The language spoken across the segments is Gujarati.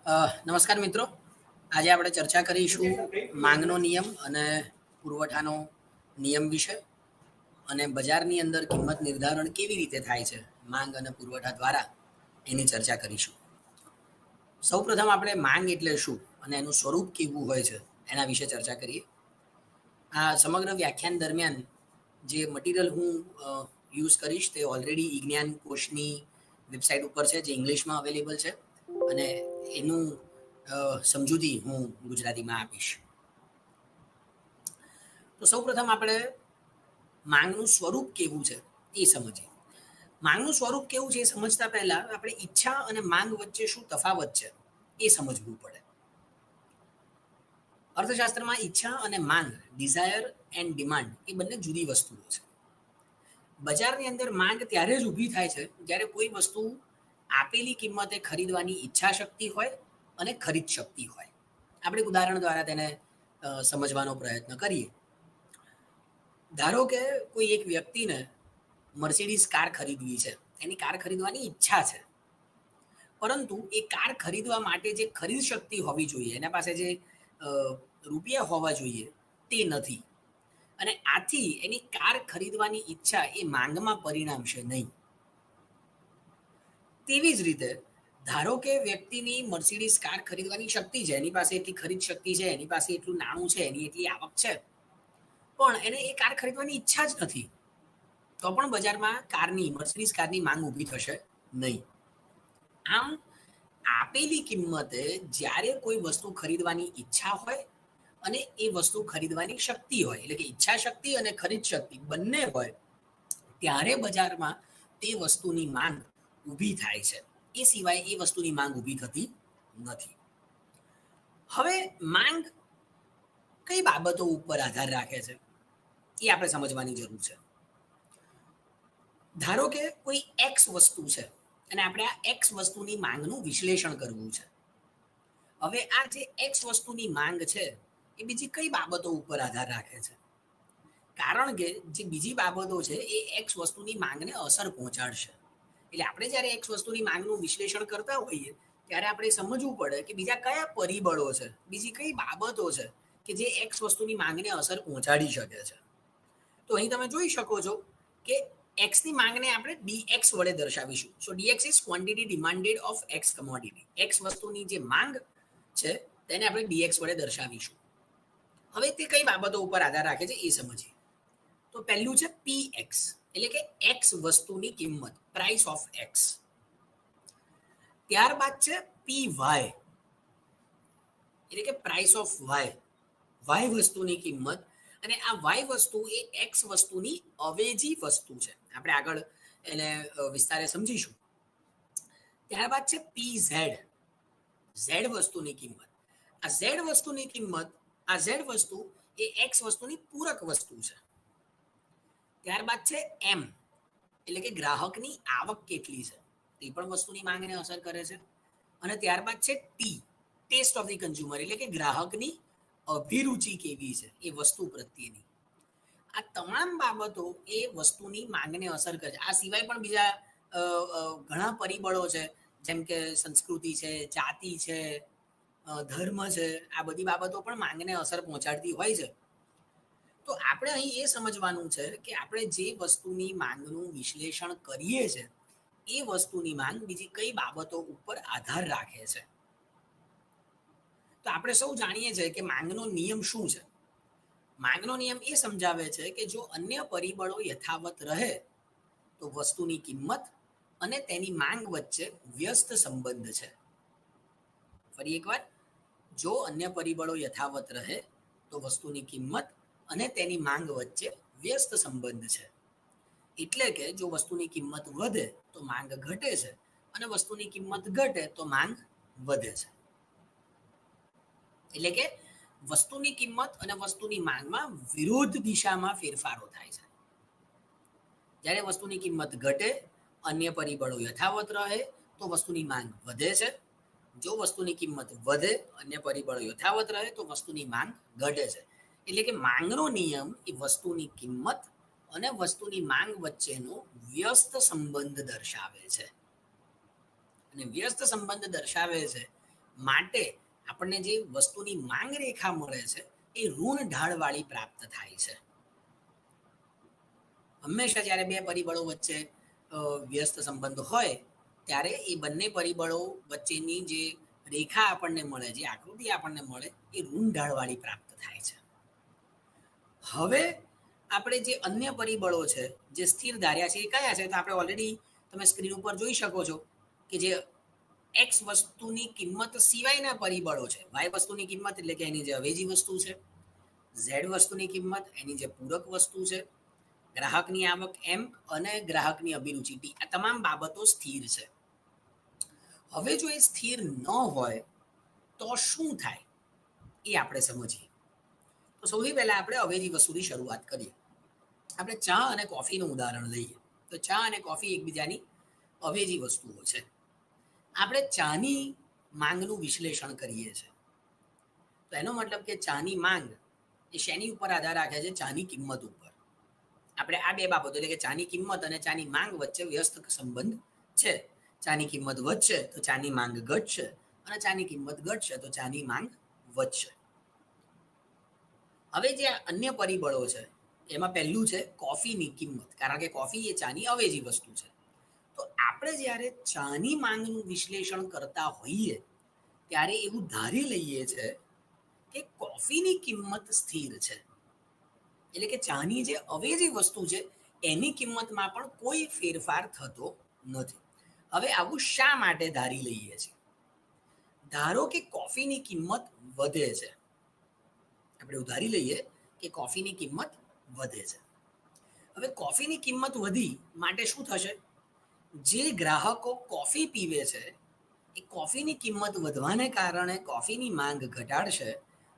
નમસ્કાર મિત્રો. આજે આપણે ચર્ચા કરીશું માંગનો નિયમ અને પુરવઠાનો નિયમ વિશે, અને બજારની અંદર કિંમત નિર્ધારણ કેવી રીતે થાય છે માંગ અને પુરવઠા દ્વારા, એની ચર્ચા કરીશું. સૌપ્રથમ આપણે માંગ એટલે શું અને એનું સ્વરૂપ કેવું હોય છે એના વિશે ચર્ચા કરીએ. આ સમગ્ર વ્યાખ્યાન દરમિયાન જે મટીરિયલ હું યુઝ કરીશ તે ઓલરેડી ઈજ્ઞાન કોષની વેબસાઇટ ઉપર છે, જે ઇંગ્લિશમાં અવેલેબલ છે, અને એનું સમજૂતી હું ગુજરાતીમાં આપીશ. તો સૌપ્રથમ આપણે માંગનું સ્વરૂપ કેવું છે એ સમજીએ. માંગનું સ્વરૂપ કેવું છે એ સમજતા પહેલા આપણે ઈચ્છા અને માંગ વચ્ચે શું તફાવત છે એ સમજવું પડે. અર્થશાસ્ત્રમાં ઈચ્છા અને માંગ, ડિઝાયર એન્ડ ડિમાન્ડ, એ બંને જુદી વસ્તુઓ છે. બજારની અંદર માંગ ત્યારે જ ઊભી થાય છે જ્યારે કોઈ વસ્તુ આપેલી કિંમતે ખરીદવાની ઈચ્છા શક્તિ હોય અને ખરીદ શક્તિ હોય. આપણે ઉદાહરણ દ્વારા તેને સમજવાનો પ્રયત્ન કરીએ. ધારો કે કોઈ એક વ્યક્તિને મર્સિડીઝ કાર ખરીદવી છે, એની કાર ખરીદવાની ઈચ્છા છે, પરંતુ એ કાર ખરીદવા માટે જે ખરીદ શક્તિ હોવી જોઈએ, એના પાસે જે રૂપિયા હોવા જોઈએ, તે નથી, અને આથી એની કાર ખરીદવાની ઈચ્છા એ માંગમાં પરિણામશે નહીં. તેવી જ રીતે ધારો કે વ્યક્તિની મર્સિડીઝ કાર ખરીદવાની શક્તિ છે, એની પાસે એટલી ખરીદ શક્તિ છે, એની પાસે એટલું નાણું છે, એની એટલી આવક છે, પણ એને એ કાર ખરીદવાની ઈચ્છા જ નથી, તો પણ બજારમાં મર્સિડીઝ કારની માંગ ઊભી થશે નહીં. આમ આપેલી કિંમતે જ્યારે કોઈ વસ્તુ ખરીદવાની ઈચ્છા હોય અને એ વસ્તુ ખરીદવાની શક્તિ હોય, એટલે કે ઈચ્છા શક્તિ અને ખરીદ શક્તિ બંને હોય, ત્યારે બજારમાં તે વસ્તુની માંગ ઊભી થાય છે. એ સિવાય એ વસ્તુની માંગ ઊભી થતી નથી. હવે માંગ કઈ બાબતો ઉપર આધાર રાખે છે એ આપણે સમજવાની જરૂર છે. ધારો કે કોઈ એક્સ વસ્તુ છે અને આપણે આ એક્સ વસ્તુની માંગનું વિશ્લેષણ કરવું છે. હવે આ જે એક્સ વસ્તુની માંગ છે એ બીજી કઈ બાબતો ઉપર આધાર રાખે છે? કારણ કે જે બીજી બાબતો છે એ એક્સ વસ્તુની માંગને અસર પહોંચાડશે. એટલે આપણે જ્યારે એક્સ વસ્તુની માંગનું વિશ્લેષણ કરતા હોઈએ ત્યારે આપણે સમજવું પડે કે બીજા કયા પરિબળો છે, બીજી કઈ બાબતો છે કે જે એક્સ વસ્તુની માંગને અસર પહોંચાડી શકે છે. તો અહીં તમે જોઈ શકો છો કે એક્સની માંગને આપણે ડીએક્સ વડે દર્શાવીશું. So DX is quantity demanded of X commodity. X વસ્તુની જે માંગ છે તેને આપણે ડીએક્સ વડે દર્શાવીશું. હવે તે કઈ બાબતો ઉપર આધાર રાખે છે એ સમજીએ. તો પહેલું છે પી એક્સ, એટલે કે એક્સ વસ્તુની કિંમત, પ્રાઇસ ઓફ એક્સ. ત્યારબાદ છે પી વાય, એટલે કે પ્રાઇસ ઓફ વાય, વાય વસ્તુની કિંમત. અને આ વાય વસ્તુ એ એક્સ વસ્તુની અવેજી વસ્તુ છે. આપણે આગળ એને વિસ્તારે સમજીશું. ત્યારબાદ છે પી ઝેડ, ઝેડ વસ્તુની કિંમત. આ ઝેડ વસ્તુની કિંમત, આ ઝેડ વસ્તુ એ એક્સ વસ્તુની પૂરક વસ્તુ છે. ત્યારબાદ છે એમ, એટલે કે ગ્રાહકની આવક કેટલી છે, તે પણ વસ્તુની માંગને અસર કરે છે. અને ત્યારબાદ છે T, test of the consumer, એટલે કે ગ્રાહકની અભિરુચિ કેવી છે એ વસ્તુ પ્રત્યેની. આ તમામ બાબતો એ વસ્તુની માંગને અસર કરે છે. આ સિવાય પણ બીજા ઘણા પરિબળો છે, જેમ કે સંસ્કૃતિ છે, જાતિ છે, ધર્મ છે. આ બધી બાબતો પણ માંગને અસર પહોંચાડતી હોય છે. તો આપણે અહીં એ સમજવાનું છે કે આપણે જે વસ્તુની માંગનું વિશ્લેષણ કરીએ છીએ એ વસ્તુની માંગ બીજી કઈ બાબતો ઉપર આધાર રાખે છે. તો આપણે સૌ જાણીએ છીએ કે માંગનો નિયમ શું છે. માંગનો નિયમ એ સમજાવે છે કે જો અન્ય પરિબળો યથાવત રહે તો વસ્તુની કિંમત અને તેની માંગ વચ્ચે વ્યસ્ત સંબંધ છે. ફરી એકવાર, જો અન્ય પરિબળો યથાવત રહે તો વસ્તુની કિંમત અને તેની માંગ વચ્ચે વ્યસ્ત સંબંધ છે. એટલે કે જો વસ્તુની કિંમત વધે તો માંગ ઘટે છે, અને વસ્તુની કિંમત ઘટે તો માંગ વધે છે. એટલે કે વસ્તુની કિંમત અને વસ્તુની માંગમાં વિરોધ દિશામાં ફેરફારો થાય છે. જ્યારે વસ્તુની કિંમત ઘટે, અન્ય પરિબળો યથાવત રહે તો વસ્તુની માંગ વધે છે. જો વસ્તુની કિંમત વધે, અન્ય પરિબળો યથાવત રહે તો વસ્તુની માંગ ઘટે છે. એટલે કે માંગનો નિયમ એ વસ્તુની કિંમત અને વસ્તુની માંગ વચ્ચેનો વ્યસ્ત સંબંધ દર્શાવે છે. અને વ્યસ્ત સંબંધ દર્શાવે છે માટે આપણને જે વસ્તુની માંગ રેખા મળે છે એ ઋણ ઢાળવાળી પ્રાપ્ત થાય છે. હંમેશા જ્યારે બે પરિબળો વચ્ચે વ્યસ્ત સંબંધ હોય ત્યારે એ બંને પરિબળો વચ્ચેની જે રેખા આપણને મળે, જે આકૃતિ આપણને મળે, એ ઋણ ઢાળવાળી પ્રાપ્ત થાય છે. હવે આપણે જે અન્ય પરિબળો છે જે સ્થિર ધાર્યા છે એ કયા છે? તો આપણે ઓલરેડી તમે સ્ક્રીન ઉપર જોઈ શકો છો કે જે એક્સ વસ્તુની કિંમત સિવાયના પરિબળો છે. વાય વસ્તુની કિંમત એટલે કે એની જે અવેજી વસ્તુ છે, ઝેડ વસ્તુની કિંમત એની જે પૂરક વસ્તુ છે, ગ્રાહકની આવક એમ અને ગ્રાહકની અભિરુચિ ટી, આ તમામ બાબતો સ્થિર છે. હવે જો એ સ્થિર ન હોય તો શું થાય એ આપણે સમજીએ. તો સૌથી પહેલા આપણે અવેજી વસ્તુની શરૂઆત કરીએ. આપણે ચા અને કોફીનું ઉદાહરણ લઈએ. તો ચા અને કોફી એકબીજાની અવેજી વસ્તુઓ છે. આપણે ચાની માંગનું વિશ્લેષણ કરીએ છીએ. તો એનો મતલબ કે ચાની માંગ એ શેની ઉપર આધાર રાખે છે? ચાની કિંમત ઉપર. આપણે આ બે બાબતો એટલે કે ચાની કિંમત અને ચાની માંગ વચ્ચે વ્યસ્ત સંબંધ છે. ચાની કિંમત વધશે તો ચાની માંગ ઘટશે, અને ચાની કિંમત ઘટશે તો ચાની માંગ વધશે. હવે જે અન્ય પરિબળો છે એમાં પહેલું છે કોફીની કિંમત, કારણ કે કોફી એ ચાની અવેજી વસ્તુ છે. તો આપણે જ્યારે ચાની માંગનું વિશ્લેષણ કરતા હોઈએ ત્યારે એવું ધારી લઈએ છે કે કોફીની કિંમત સ્થિર છે, એટલે કે ચાની જે અવેજી વસ્તુ છે એની કિંમતમાં પણ કોઈ ફેરફાર થતો નથી. હવે આવું શા માટે ધારી લઈએ છીએ? ધારો કે કોફીની કિંમત વધે છે, આપણે ઉધારી લઈએ કે કોફીની કિંમત વધે છે. હવે કોફીની કિંમત વધી માટે શું થશે? જે ગ્રાહકો કોફી પીવે છે એ કોફીની કિંમત વધવાને કારણે કોફીની માંગ ઘટાડશે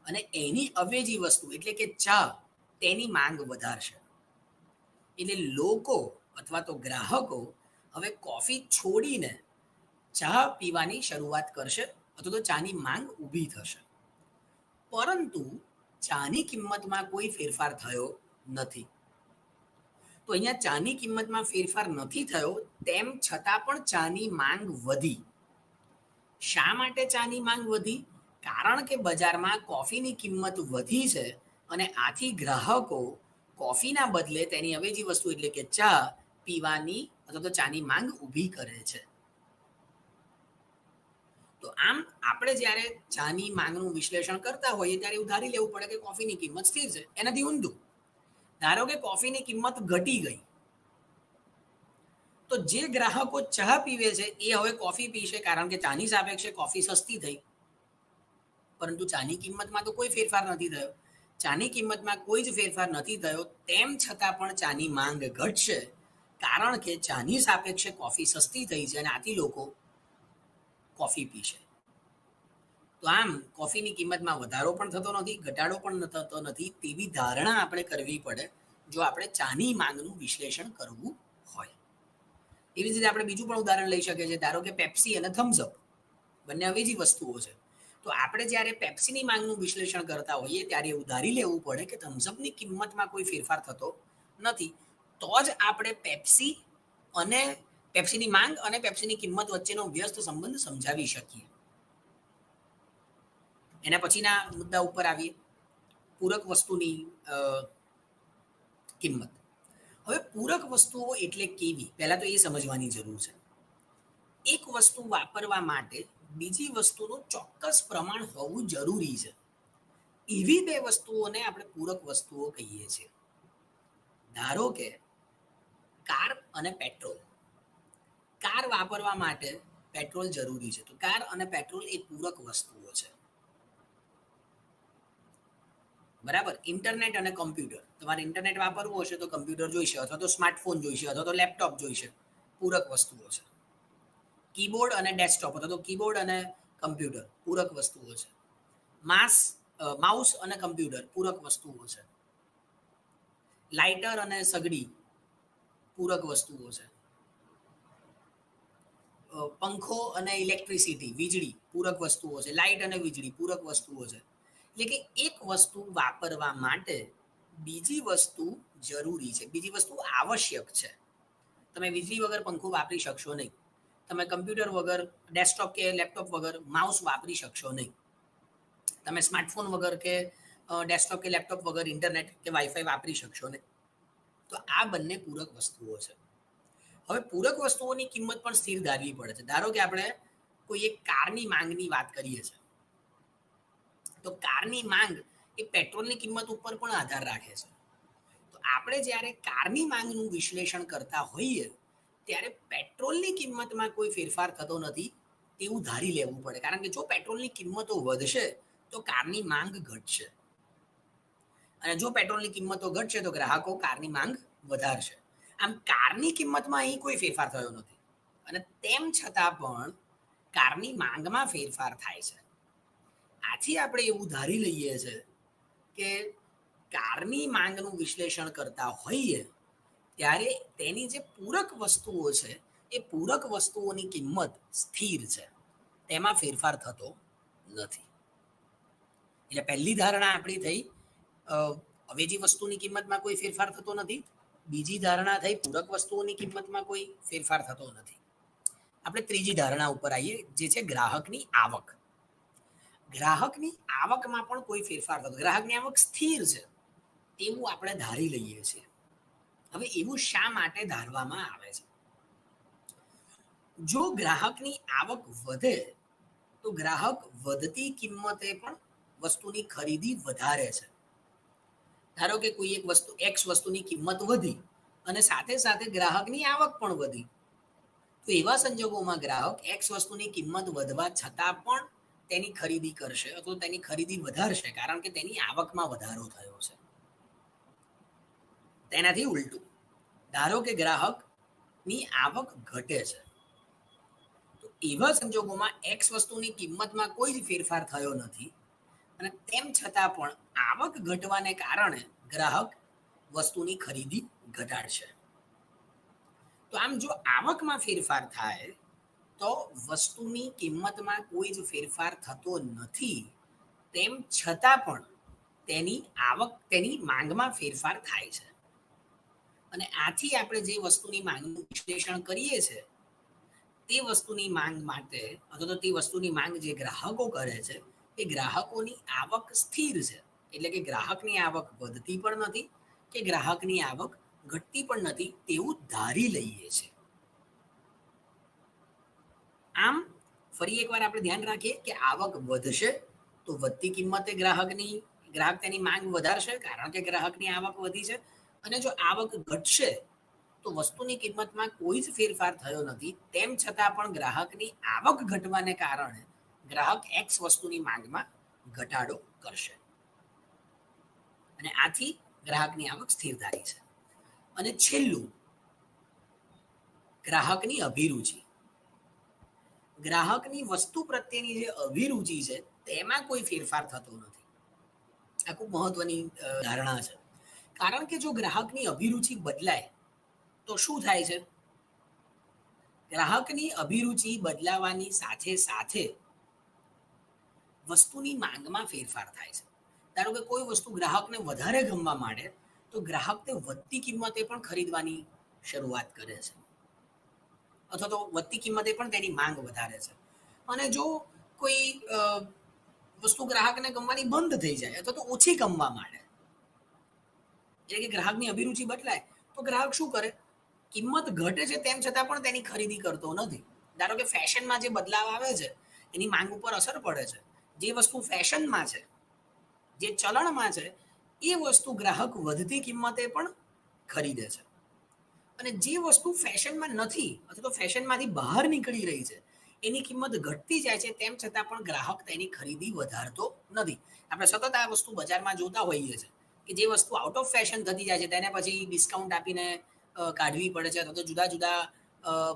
અને એની અવેજી વસ્તુ એટલે કે ચા તેની માંગ વધારશે. એટલે લોકો અથવા તો ગ્રાહકો હવે કોફી છોડીને ચા પીવાની શરૂઆત કરશે અથવા તો ચાની માંગ ઊભી થશે. પરંતુ ચાની કિંમતમાં કોઈ ફેરફાર થયો નથી. તો અહીંયા ચાની કિંમતમાં ફેરફાર નથી થયો, તેમ છતાં પણ ચાની માંગ વધી. શા માટે ચાની માંગ વધી? કારણ કે બજારમાં કોફીની કિંમત વધી છે અને આથી ગ્રાહકો કોફીના બદલે તેની અવેજી વસ્તુ એટલે કે ચા પીવાની અથવા તો ચાની માંગ ઊભી કરે છે. તો આમ આપણે જ્યારે ચાની માંગનું વિશ્લેષણ કરતા હોઈએ ત્યારે એવું ધારી લેવું પડે કે કોફીની કિંમત સ્થિર છે. એનાથી ઊંધું, ધારો કે કોફીની કિંમત ઘટી ગઈ, તો જે ગ્રાહકો ચા પીવે છે એ હવે કોફી પીશે કારણ કે ચાની સાપેક્ષે કોફી સસ્તી થઈ. પરંતુ ચાની કિંમતમાં તો કોઈ ફેરફાર નથી થયો. ચાની કિંમતમાં કોઈ જ ફેરફાર નથી થયો, તેમ છતાં પણ ચાની માંગ ઘટશે કારણ કે ચાની સાપેક્ષે કોફી સસ્તી થઈ છે અને આથી લોકો કોફી પીશે. તો આમ કોફીની કિંમતમાં વધારો પણ થતો નથી, ઘટાડો પણ થતો નથી, તેવી ધારણા આપણે કરવી પડે જો આપણે ચાની માંગનું વિશ્લેષણ કરવું હોય. એવી જ રીતે આપણે બીજું પણ ઉદાહરણ લઈ શકીએ છીએ. ધારો કે પેપ્સી અને થમ્સઅપ બંને અવેજી વસ્તુઓ છે. તો આપણે જ્યારે પેપ્સીની માંગનું વિશ્લેષણ કરતા હોઈએ ત્યારે એવું ધારી લેવું પડે કે થમ્સઅપની કિંમતમાં કોઈ ફેરફાર થતો નથી, તો જ આપણે પેપ્સી અને પેપ્સીની માંગ અને પેપ્સીની કિંમત વચ્ચેનો વ્યસ્ત સંબંધ સમજાવી શકીએ. એના પછીના મુદ્દા ઉપર આવીએ, પૂરક વસ્તુની કિંમત. હવે પૂરક વસ્તુઓ એટલે કેવી, પહેલા તો એ સમજવાની જરૂર છે. એક વસ્તુ વાપરવા માટે બીજી વસ્તુનું ચોક્કસ પ્રમાણ હોવું જરૂરી છે. એવી બે વસ્તુઓને આપણે પૂરક વસ્તુઓ કહીએ છીએ. ધારો કે કાર અને પેટ્રોલ. કાર વાપરવા માટે પેટ્રોલ જરૂરી છે, તો કાર અને પેટ્રોલ એ પૂરક વસ્તુઓ છે. બરાબર. ઇન્ટરનેટ અને કમ્પ્યુટર, તમારે ઇન્ટરનેટ વાપરવું હશે તો કમ્પ્યુટર જોઈશે, અથવા તો સ્માર્ટફોન જોઈશે, અથવા તો લેપટોપ જોઈશે, પૂરક વસ્તુઓ છે. કીબોર્ડ અને ડેસ્કટોપ અથવા તો કીબોર્ડ અને કમ્પ્યુટર પૂરક વસ્તુઓ છે. માઉસ અને કમ્પ્યુટર પૂરક વસ્તુઓ છે. લાઇટર અને સગડી પૂરક વસ્તુઓ છે. પંખો અને ઇલેક્ટ્રિસિટી વીજળી પૂરક વસ્તુઓ છે. લાઇટ અને વીજળી પૂરક વસ્તુઓ છે. એટલે કે એક વસ્તુ વાપરવા માટે બીજી વસ્તુ જરૂરી છે, બીજી વસ્તુ આવશ્યક છે. તમે વીજળી વગર પંખો વાપરી શકશો નહીં. તમે કમ્પ્યુટર વગર, ડેસ્કટોપ કે લેપટોપ વગર માઉસ વાપરી શકશો નહીં. તમે સ્માર્ટફોન વગર કે ડેસ્કટોપ કે લેપટોપ વગર ઇન્ટરનેટ કે વાઈફાઈ વાપરી શકશો નહીં. તો આ બંને પૂરક વસ્તુઓ છે. હવે પૂરક વસ્તુઓની કિંમત પણ સ્થિર ધારવી પડે છે. ધારો કે આપણે કોઈ એક કારની માંગની વાત કરીએ છીએ, તો કારની માંગ એ પેટ્રોલની કિંમત ઉપર પણ આધાર રાખે છે. તો આપણે જ્યારે કારની માંગનું વિશ્લેષણ કરતા હોઈએ ત્યારે પેટ્રોલની કિંમતમાં કોઈ ફેરફાર થતો નથી તેવું ધારી લેવું પડે, કારણ કે જો પેટ્રોલની કિંમતો વધશે તો કારની માંગ ઘટશે, અને જો પેટ્રોલની કિંમતો ઘટશે તો ગ્રાહકો કારની માંગ વધારશે. આમ કારની કિંમતમાં અહીં કોઈ ફેરફાર થયો નથી, અને તેમ છતાં પણ કારની માંગમાં ફેરફાર થાય છે. આથી આપણે એવું ધારી લઈએ છીએ કે કારની માંગનું વિશ્લેષણ કરતા હોઈએ ત્યારે તેની જે પૂરક વસ્તુઓ છે એ પૂરક વસ્તુઓની કિંમત સ્થિર છે, તેમાં ફેરફાર થતો નથી. એટલે પહેલી ધારણા આપણી થઈ અવેજી વસ્તુની કિંમતમાં કોઈ ફેરફાર થતો નથી. બીજી ધારણા થઈ પૂરક વસ્તુઓની કિંમતમાં કોઈ ફેરફાર થતો નથી. આપણે ત્રીજી ધારણા ઉપર આવીએ, જે છે ગ્રાહકની આવક. ગ્રાહકની આવકમાં પણ કોઈ ફેરફાર થતો, ગ્રાહકની આવક સ્થિર છે તેવું આપણે ધારી લઈએ છીએ. હવે એવું શા માટે ધારવામાં આવે છે? જો ગ્રાહકની આવક વધે તો ગ્રાહક વધતી કિંમતે પણ વસ્તુની ખરીદી વધારે છે. ધારો કે કોઈ એક વસ્તુ એક્સ વસ્તુની કિંમત વધી અને સાથે સાથે ગ્રાહકની આવક પણ વધી, તો એવા સંજોગોમાં ગ્રાહક એક્સ વસ્તુની કિંમત વધવા છતાં પણ તેની ખરીદી કરશે અથવા તેની ખરીદી વધારશે, કારણ કે તેની આવકમાં વધારો થયો છે. તેનાથી ઉલટું, ધારો કે ગ્રાહકની આવક ઘટે છે, તો એવા સંજોગોમાં એક્સ વસ્તુની કિંમતમાં કોઈ જ ફેરફાર થયો નથી, અને તેમ છતાં પણ આવક ઘટવાને કારણે ગ્રાહક વસ્તુની ખરીદી ઘટાડશે. તો આમ જો આવકમાં ફેરફાર થાય તો વસ્તુની કિંમતમાં કોઈ જ ફેરફાર થતો નથી, તેમ છતાં પણ તેની માંગમાં ફેરફાર થાય છે. અને આથી આપણે જે વસ્તુની માંગનું વિશ્લેષણ કરીએ છીએ તે વસ્તુની માંગ માટે અથવા તો તે વસ્તુની માંગ જે ગ્રાહકો કરે છે એ ગ્રાહકોની આવક સ્થિર છે, એટલે કે ગ્રાહકની આવક વધતી પણ નથી કે ગ્રાહકની આવક ઘટતી પણ નથી તેવું ધારી લઈએ છીએ. આમ ફરી એકવાર આપણે ધ્યાન રાખીએ કે આવક વધશે તો વધતી કિંમતે ગ્રાહક તેની માંગ વધારશે, કારણ કે ગ્રાહકની આવક વધી છે. અને જો આવક ઘટશે તો વસ્તુની કિંમતમાં કોઈ જ ફેરફાર થયો નથી, તેમ છતાં પણ ગ્રાહકની આવક ઘટવાને કારણે ગ્રાહક એક્સ વસ્તુની માંગમાં ઘટાડો કરશે, અને આથી ગ્રાહકની આવક સ્થિર ધારી છે. અને છેલ્લું, ગ્રાહકની અભિરુચિ. ગ્રાહકની વસ્તુ પ્રત્યેની જે અભિરુચિ છે તેમાં કોઈ ફેરફાર થતો નથી. આ ખૂબ મહત્વની ધારણા છે, કારણ કે જો ગ્રાહકની અભિરુચિ બદલાય તો શું થાય છે? ગ્રાહકની અભિરુચિ બદલાવાની સાથે સાથે વસ્તુની માંગમાં ફેરફાર થાય છે. ધારો કે કોઈ વસ્તુ ગ્રાહકને વધારે ગમવા માંડે તો ગ્રાહકને વધતી કિંમતે પણ ખરીદવાની શરૂઆત કરે છે, અથવા તો વધતી કિંમતે પણ તેની માંગ વધારે છે. અને જો કોઈ વસ્તુ ગ્રાહકને ગમવાની બંધ થઈ જાય અથવા તો ઓછી ગમવા માંડે, એટલે કે ગ્રાહકની અભિરુચિ બદલાય, તો ગ્રાહક શું કરે? કિંમત ઘટે છે તેમ છતાં પણ તેની ખરીદી કરતો નથી. ધારો કે ફેશનમાં જે બદલાવ આવે છે એની માંગ ઉપર અસર પડે છે. જે વસ્તુ ફેશનમાં છે, જે ચલણમાં છે, એ વસ્તુ ગ્રાહક વધતી કિંમતે પણ ખરીદે છે. અને જે વસ્તુ ફેશનમાં નથી અથવા તો ફેશનમાંથી બહાર નીકળી રહી છે એની કિંમત ઘટતી જાય છે, તેમ છતાં પણ ગ્રાહક તેની ખરીદી વધારતો નથી. આપણે સતત આ વસ્તુ બજારમાં જોતા હોઈએ છીએ કે જે વસ્તુ આઉટ ઓફ ફેશન થતી જાય છે તેને પછી ડિસ્કાઉન્ટ આપીને કાઢવી પડે છે, અથવા તો જુદા જુદા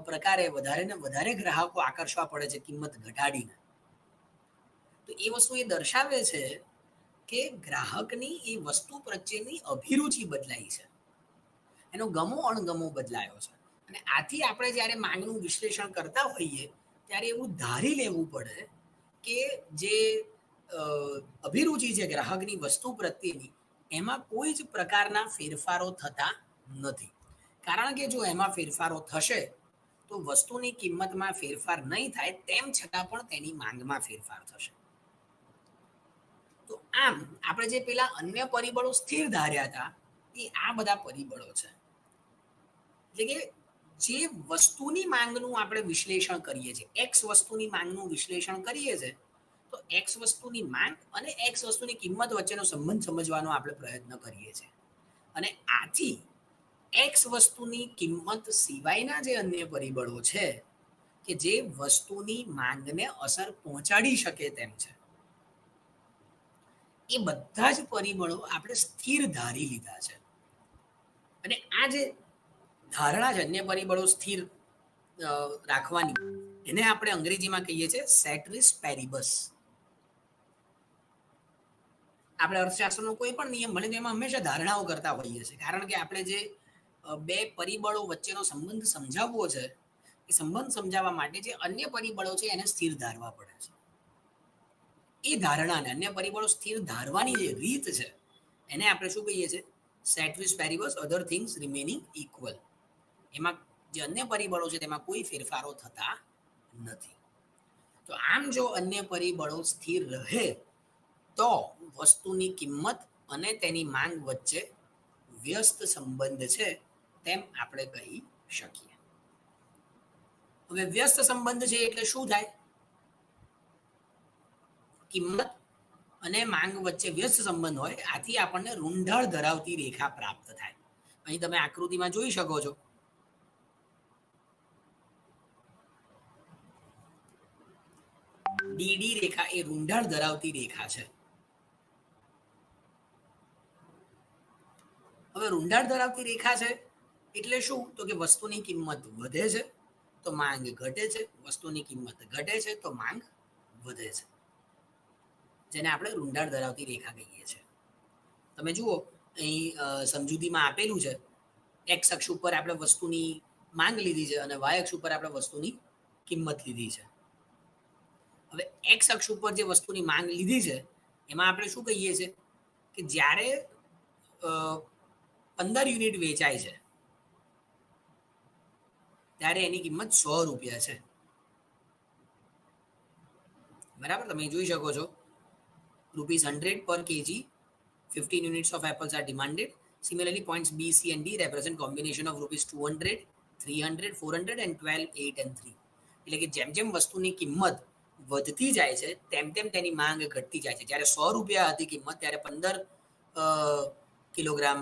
પ્રકારે વધારે ને વધારે ગ્રાહકો આકર્ષવા પડે છે કિંમત ઘટાડીને. તો એ વસ્તુ એ દર્શાવે છે કે ગ્રાહકની એ વસ્તુ પ્રત્યેની અભિરુચિ બદલાઈ છે, એનો ગમો અણગમો બદલાયો છે. અને આથી આપણે જ્યારે માંગનું વિશ્લેષણ કરતા હોઈએ ત્યારે એવું ધારી લેવું પડે કે જે અભિરુચિ છે ગ્રાહકની વસ્તુ પ્રત્યેની, એમાં કોઈ જ પ્રકારના ફેરફારો થતા નથી. કારણ કે જો એમાં ફેરફારો થશે તો વસ્તુની કિંમતમાં ફેરફાર નહીં થાય તેમ છતાં પણ તેની માંગમાં ફેરફાર થશે. તો આમ આપણે જે પેલા અન્ય પરિબળો સ્થિર ધાર્યા હતા એ આ બધા પરિબળો છે. એટલે કે જે વસ્તુની માંગનું આપણે વિશ્લેષણ કરીએ છીએ, એક્સ વસ્તુની માંગનું વિશ્લેષણ કરીએ છીએ, તો એક્સ વસ્તુની માંગ અને એક્સ વસ્તુની કિંમત વચ્ચેનો સંબંધ સમજવાનો આપણે પ્રયત્ન કરીએ છીએ. અને આથી એક્સ વસ્તુની કિંમત સિવાયના જે અન્ય પરિબળો છે કે જે વસ્તુની માંગને અસર પહોંચાડી શકે તેમ છે, એ બધા જ પરિબળો આપણે સ્થિર ધારી લીધા છે. અને આ જે ધારણા છે અન્ય પરિબળો સ્થિર રાખવાની, એને આપણે અંગ્રેજીમાં કહીએ છીએ સેટરીસ પેરિબસ. આપણે અર્થશાસ્ત્રનો કોઈ પણ નિયમ ભલે તેમાં હંમેશા ધારણાઓ કરતા હોઈએ છીએ, કારણ કે આપણે જે બે પરિબળો વચ્ચેનો સંબંધ સમજાવવો છે એ સંબંધ સમજાવવા માટે જે અન્ય પરિબળો છે એને સ્થિર ધારવા પડે છે. એ ધારણાને, અન્ય પરિબળો સ્થિર ધારવાની જે રીત છે એને આપણે શું કહીએ છીએ? સેટરીસ પેરિબસ, અધર થિંગ્સ રિમેનિંગ ઇક્વલ. એમાં જે અન્ય પરિબળો છે તેમાં કોઈ ફેરફારો થતા નથી. તો આમ જો અન્ય પરિબળો સ્થિર રહે તો વસ્તુની કિંમત અને તેની માંગ વચ્ચે વ્યસ્ત સંબંધ છે તેમ આપણે કહી શકીએ. હવે વ્યસ્ત સંબંધ છે એટલે શું થાય? કિંમત અને માંગ વચ્ચે વ્યસ્ત સંબંધ હોય, આથી આપણને રૂંઢાળ ધરાવતી રેખા પ્રાપ્ત થાય. અહીં તમે આકૃતિમાં જોઈ શકો છો. ડીડી રેખા એ રૂંઢાળ ધરાવતી રેખા છે. હવે રૂંઢાળ ધરાવતી રેખા છે એટલે શું? તો કે વસ્તુની કિંમત વધે છે તો માંગ ઘટે છે, વસ્તુની કિંમત ઘટે છે તો માંગ વધે છે, જેને આપણે રૂંઢાળ ધરાવતી રેખા કહીએ છીએ. તમે જુઓ અહીં સમજૂતીમાં આપેલું છે, એક્સ અક્ષ ઉપર આપણે વસ્તુની માંગ લીધી છે અને વાય અક્ષ ઉપર આપણે વસ્તુની કિંમત લીધી છે. હવે એક્સ અક્ષ ઉપર જે વસ્તુની માંગ લીધી છે એમાં આપણે શું કહીએ છીએ કે જ્યારે 15 યુનિટ વેચાય છે ત્યારે એની કિંમત 100 રૂપિયા છે. બરાબર, તમે જોઈ શકો છો ₹100 per kg, 15 units of apples are demanded. Similarly, points B, C and D represent combination of ₹200, 300, 400 and 12, 8 and 3. એટલે કે જેમ જેમ વસ્તુની કિંમત વધતી જાય છે તેમ તેમ તેની માંગ ઘટતી જાય છે. જ્યારે 100 રૂપિયા હતી કિંમત ત્યારે 15 કિલોગ્રામ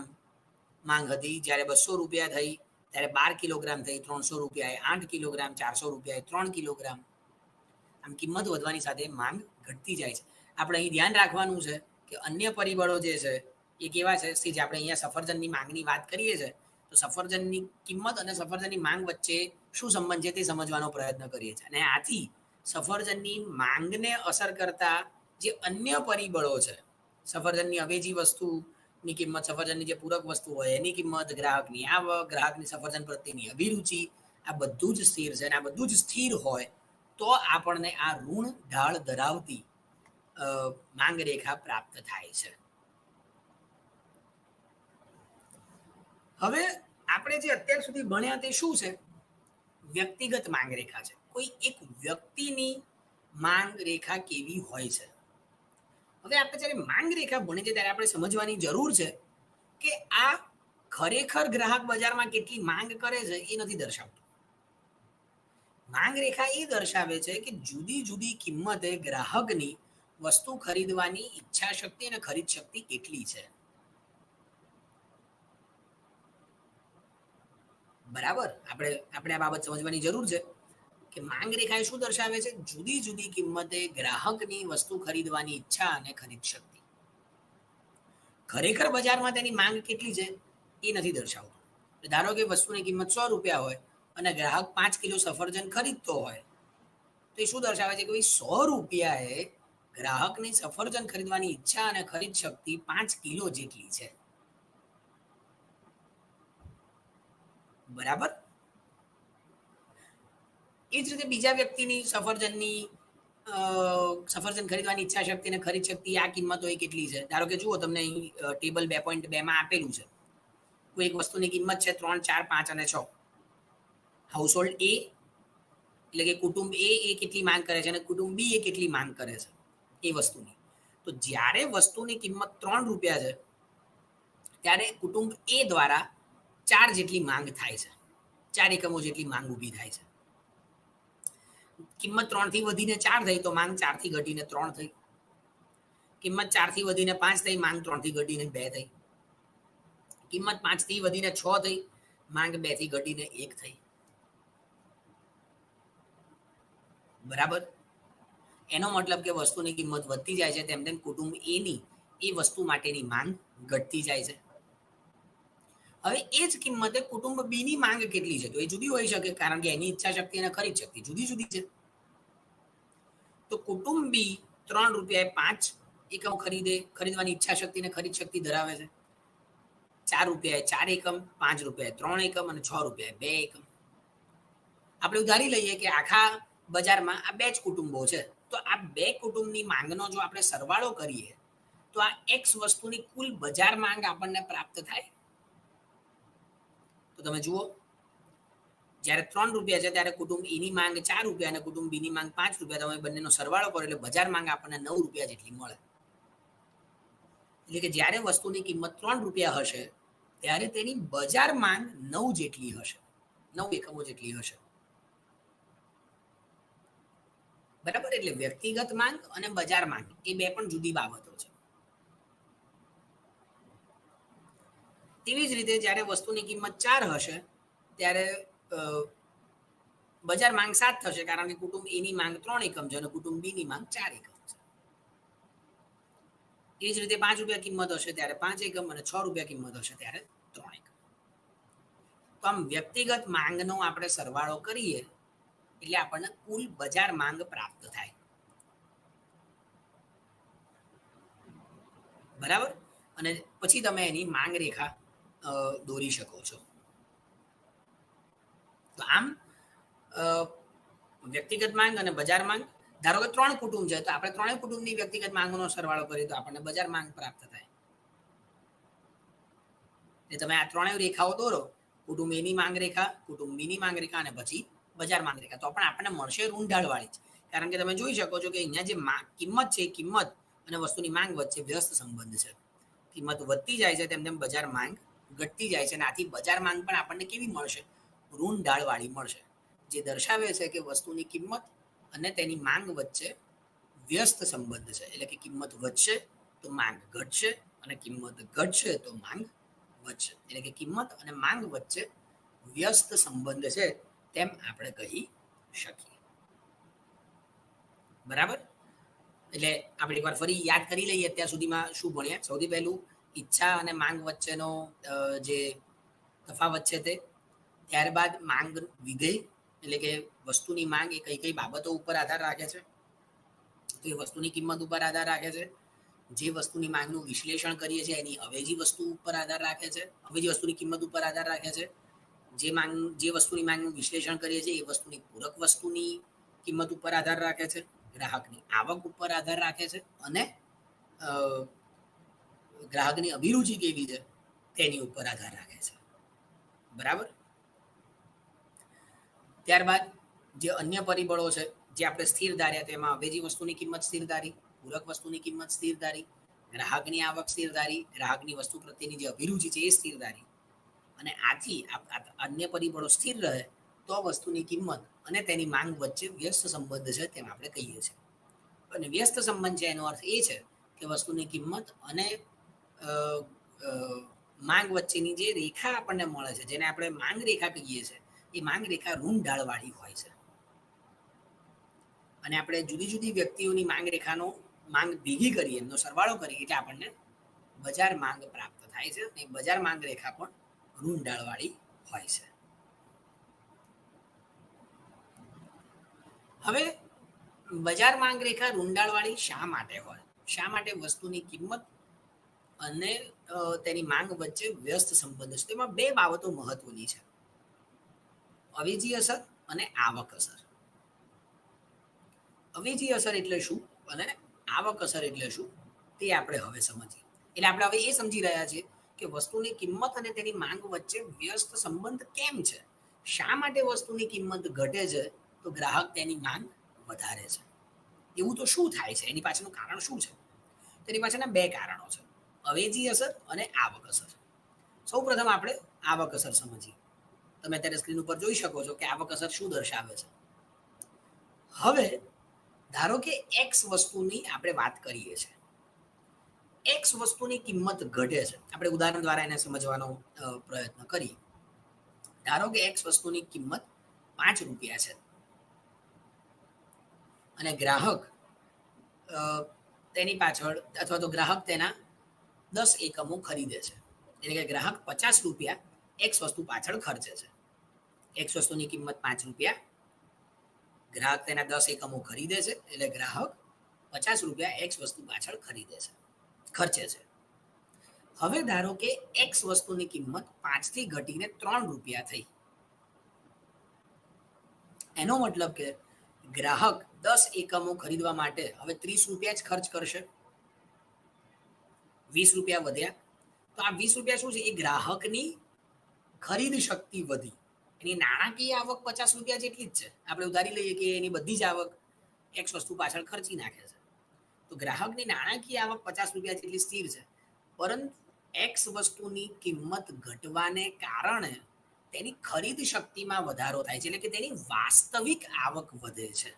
માંગ હતી, જ્યારે 200 રૂપિયા થઈ ત્યારે 12 કિલોગ્રામ થઈ, 300 રૂપિયાએ 8 કિલોગ્રામ, 400 રૂપિયાએ 3 કિલોગ્રામ. આમ કિંમત વધવાની સાથે માંગ ઘટતી જાય છે. આપણે અહીં ધ્યાન રાખવાનું છે કે અન્ય પરિબળો જે છે એ કેવા છે? જે આપણે અહીંયા સફરજનની માંગની વાત કરીએ છીએ તો સફરજનની કિંમત અને સફરજનની માંગ વચ્ચે શું સંબંધ છે તે સમજવાનો પ્રયત્ન કરીએ છીએ. અને આથી સફરજનની માંગને અસર કરતા જે અન્ય પરિબળો છે, સફરજનની અવેજી વસ્તુની કિંમત, સફરજનની જે પૂરક વસ્તુ હોય એની કિંમત, ગ્રાહકની આવક, ગ્રાહકની સફરજન પ્રત્યેની અભિરુચિ, આ બધું જ સ્થિર છે. અને આ બધું જ સ્થિર હોય તો આપણને આ ઋણ ઢાળ ધરાવતી માંગ રેખા પ્રાપ્ત થાય છે. હવે આપણે જે અત્યાર સુધી ભણ્યા તે શું છે? વ્યક્તિગત માંગ રેખા છે. કોઈ એક વ્યક્તિની માંગ રેખા કેવી હોય છે? હવે આપણે જ્યારે માંગ રેખા ભણીએ ત્યારે આપણે સમજવાની જરૂર છે કે આ ખરેખર ગ્રાહક બજારમાં કેટલી માંગ કરે છે એ નથી દર્શાવતું. માંગ રેખા એ દર્શાવે છે કે જુદી જુદી કિંમતે ગ્રાહકની વસ્તુ ખરીદવાની ઈચ્છા શક્તિ અને ખરીદ શક્તિ કેટલી છે. બરાબર, આપણે આ બાબત સમજવાની જરૂર છે કે માંગ રેખા એ શું દર્શાવે છે? જુદી જુદી કિંમતે ગ્રાહકની વસ્તુ ખરીદવાની ઈચ્છા અને ખરીદ શક્તિ. ખરેખર બજારમાં તેની માંગ કેટલી છે એ નથી દર્શાવતું. ધારો કે વસ્તુની કિંમત 100 રૂપિયા હોય અને ગ્રાહક 5 કિલો સફરજન ખરીદતો હોય તો એ શું દર્શાવે છે કે 100 રૂપિયાએ ગ્રાહકની સફરજન ખરીદવાની ઈચ્છા અને ખરીદ શક્તિ 5 કિલો જેટલી છે. બરાબર, એ જ રીતે બીજા વ્યક્તિની સફરજન ખરીદવાની ઈચ્છા શક્તિ અને ખરીદ શક્તિ આ કિંમતો એ કેટલી છે? ધારો કે જુઓ, તમને અહીં ટેબલ 2.2 માં આપેલું છે. કોઈ એક વસ્તુની કિંમત છે 3, 4, 5 અને 6. હાઉસહોલ્ડ એ એટલે કે કુટુંબ એ કેટલી માંગ કરે છે અને કુટુંબ બી એ કેટલી માંગ કરે છે એ વસ્તુની. તો જ્યારે વસ્તુની કિંમત 3 રૂપિયા છે ત્યારે કુટુંબ એ દ્વારા 4 જેટલી માંગ થાય છે, 4 એકમો જેટલી માંગ ઊભી થાય છે. કિંમત 3 થી વધીને 4 થઈ તો માંગ 4 થી ઘટીને 3 થઈ. કિંમત 4 થી વધીને 5 થઈ, માંગ 3 થી ઘટીને 2 થઈ. કિંમત 5 થી વધીને 6 થઈ, માંગ 2 થી ઘટીને 1 થઈ. બરાબર. એનો મતલબ કે વસ્તુની કિંમત વધતી જાય છે તેમ તેમ કુટુંબ એની એ વસ્તુ માટેની માંગ ઘટતી જાય છે. હવે એ જ કિંમતે કુટુંબ બીની માંગ કેટલી છે તો એ જુદી હોઈ શકે, કારણ કે એની ઈચ્છા શક્તિ અને ખરીદ શક્તિ જુદી જુદી છે. તો કુટુંબ બી 3 રૂપિયાએ 5 એકમ ખરીદવાની ઈચ્છા શક્તિ અને ખરીદ શક્તિ ધરાવે છે. 4 રૂપિયાએ 4 એકમ, 5 રૂપિયાએ 3 એકમ અને 6 રૂપિયાએ 2 એકમ. આપણે ઉધારી લઈએ કે આખા બજારમાં આ 2 જ કુટુંબો છે, તો આ 2 કુટુંબની માંગનો જો આપણે સરવાળો કરીએ તો આ એક્સ વસ્તુની કુલ બજાર માંગ આપણને પ્રાપ્ત થાય. તો તમે જુઓ, જ્યારે 3 રૂપિયા છે ત્યારે કુટુંબ એની માંગ 4 રૂપિયા અને કુટુંબ બીની માંગ 5 રૂપિયા. તમે બંનેનો સરવાળો કરો એટલે બજાર માંગ આપણને 9 રૂપિયા જેટલી મળે. એટલે કે જ્યારે વસ્તુની કિંમત 3 રૂપિયા હશે ત્યારે તેની બજાર માંગ 9 જેટલી હશે, 9 એકમો જેટલી હશે. બરાબર. એટલે વ્યક્તિગત માંગ અને બજાર માંગ એ બે પણ જુદી બાબતો છે. તેવી જ રીતે જ્યારે વસ્તુની કિંમત 4 હશે ત્યારે બજાર માંગ 7 થશે, કારણ કે કુટુંબ એની માંગ 3 એકમ છે અને કુટુંબ બીની માંગ 4 એકમ છે. એ જ રીતે 5 રૂપિયા કિંમત હશે ત્યારે 5 એકમ અને 6 રૂપિયા કિંમત હશે ત્યારે 3 એકમ. તો આમ વ્યક્તિગત માંગનો આપણે સરવાળો કરીએ એટલે આપણને કુલ બજાર માંગ પ્રાપ્ત થાય. બરાબર. અને પછી તમે એની માંગ રેખા દોરી શકો છો. તો આમ વ્યક્તિગત માંગ અને બજાર માંગ, ધારો કે 3 કુટુંબ છે તો આપણે 3 કુટુંબની વ્યક્તિગત માંગનો સરવાળો કરીએ તો આપણને બજાર માંગ પ્રાપ્ત થાય. એટલે તમે આ 3 રેખાઓ દોરો, કુટુંબ એની માંગ રેખા, કુટુંબ બીની માંગ રેખા અને પછી બજાર માંગ રેખા, તો પણ આપણને મળશે રૂંઢાળવાળી જ. કારણ કે તમે જોઈ શકો છો કે અહીંયા જે કિંમત છે, કિંમત અને વસ્તુની માંગ વચ્ચે વ્યસ્ત સંબંધ છે. કિંમત વધતી જાય છે તેમ તેમ બજાર માંગ ઘટતી જાય છે અને આથી બજાર માંગ પણ આપણને કેવી મળશે? ઋણઢાળવાળી મળશે, જે દર્શાવે છે કે વસ્તુની કિંમત અને તેની માંગ વચ્ચે વ્યસ્ત સંબંધ છે. એટલે કે કિંમત વધશે તો માંગ ઘટશે અને કિંમત ઘટશે તો માંગ વધશે. એટલે કે કિંમત અને માંગ વચ્ચે વ્યસ્ત સંબંધ છે તેમ આપણે કહી શકીએ. બરાબર. એટલે આપણે એકવાર ફરી યાદ કરી લઈએ અત્યાર સુધીમાં શું ભણ્યા. સૌથી પહેલું ઈચ્છા અને માંગ વચ્ચેનો જે તફાવત છે તે. ત્યારબાદ માંગ વિધેય, એટલે કે વસ્તુની માંગ એ કઈ કઈ બાબતો ઉપર આધાર રાખે છે, તો એ વસ્તુની કિંમત ઉપર આધાર રાખે છે. જે વસ્તુની માંગનું વિશ્લેષણ કરીએ છીએ એની અવેજી વસ્તુ ઉપર આધાર રાખે છે, અવેજી વસ્તુની કિંમત ઉપર આધાર રાખે છે. જે વસ્તુની માંગનું વિશ્લેષણ કરીએ છીએ એ વસ્તુની પૂરક વસ્તુની કિંમત ઉપર આધાર રાખે છે, ગ્રાહકની આવક ઉપર આધાર રાખે છે અને ગ્રાહકની અભિરુચિ કેવી છે તેની ઉપર આધાર રાખે છે. બરાબર. ત્યારબાદ જે અન્ય પરિબળો છે જે આપણે સ્થિર ધાર્યા, તેમાં અવેજી વસ્તુની કિંમત સ્થિર ધારી, પૂરક વસ્તુની કિંમત સ્થિર ધારી, ગ્રાહકની આવક સ્થિર ધારી, ગ્રાહકની વસ્તુ પ્રત્યેની જે અભિરુચિ છે એ સ્થિર ધારી. અને આથી અન્ય પરિબળો સ્થિર રહે તો વસ્તુની કિંમત અને તેની માંગ વચ્ચે વ્યસ્ત સંબંધ છે તેમ આપણે કહીએ છીએ. અને વ્યસ્ત સંબંધ છે એનો અર્થ એ છે કે વસ્તુની કિંમત અને માંગ વચ્ચેની જે રેખા આપણને મળે છે, જેને આપણે માંગ રેખા કહીએ છીએ, એ માંગ રેખા ઋણઢાળવાળી હોય છે. અને આપણે જુદી જુદી વ્યક્તિઓની માંગ રેખાનો માંગ ભેગી કરીએ, એમનો સરવાળો કરીએ એટલે આપણને બજાર માંગ પ્રાપ્ત થાય છે. અને બજાર માંગ રેખા પણ ઋણઢાળવાળી હોય છે. હવે બજાર માંગ રેખા ઋણઢાળવાળી શા માટે હોય? શા માટે વસ્તુની કિંમત અને તેની માંગ વચ્ચે વ્યસ્ત સંબંધ છે? તેમાં બે બાબતો મહત્વની છે, અવેજી અસર અને આવક અસર. અવેજી અસર એટલે શું અને આવક અસર એટલે શું તે આપણે હવે સમજીએ. એટલે આપણે હવે એ સમજી રહ્યા છીએ કે વસ્તુની કિંમત અને તેની માંગ વચ્ચે વ્યસ્ત સંબંધ કેમ છે, શા માટે વસ્તુની કિંમત ઘટે છે તો ગ્રાહક તેની માંગ વધારે છે. એવું તો શું થાય છે, એની પાછળનું કારણ શું છે? તેની પાછળના બે કારણો છે, અવેજી અસર અને આવક અસર. સૌ પ્રથમ આપણે આવક અસર સમજીએ. તમે અત્યારે સ્ક્રીન ઉપર જોઈ શકો છો કે આવક અસર શું દર્શાવે છે. હવે ધારો કે એક્સ વસ્તુની આપણે વાત કરીએ છીએ. એક્સ વસ્તુની કિંમત ઘટે છે. આપણે ઉદાહરણ દ્વારા એને સમજવાનો પ્રયત્ન કરીએ. ધારો કે એક્સ વસ્તુની કિંમત 5 રૂપિયા છે અને ગ્રાહક તેની પાછળ અથવા તો ગ્રાહક તેના 10 એકમો ખરીદે છે. એટલે કે ગ્રાહક 50 રૂપિયા એક્સ વસ્તુ પાછળ ખર્ચે છે. એક્સ વસ્તુની કિંમત 5 રૂપિયા, ગ્રાહક તેના 10 એકમો ખરીદે છે, એટલે ગ્રાહક 50 રૂપિયા એક્સ વસ્તુ પાછળ ખર્ચે છે. હવે ધારો કે એક્સ વસ્તુની કિંમત 5 થી ઘટીને 3 રૂપિયા થઈ. એનો મતલબ કે ગ્રાહક 10 એકમો ખરીદવા માટે હવે 30 રૂપિયા જ ખર્ચ કરશે. 20 રૂપિયા વધ્યા. તો આ 20 રૂપિયા શું છે? એ ગ્રાહકની ખરીદ શક્તિ વધી. એની નાણાકીય આવક 50 રૂપિયા જેટલી જ છે. આપણે ઉધારી લઈએ કે એની બધી જ આવક એક્સ વસ્તુ પાછળ ખર્ચી નાખે છે. તો ગ્રાહકની નાણાકીય આવક 50 રૂપિયા જેટલી સ્થિર છે, પરંતુ એક્સ વસ્તુની કિંમત ઘટવાને કારણે તેની ખરીદ શક્તિમાં વધારો થાય છે, એટલે કે તેની વાસ્તવિક આવક વધે છે.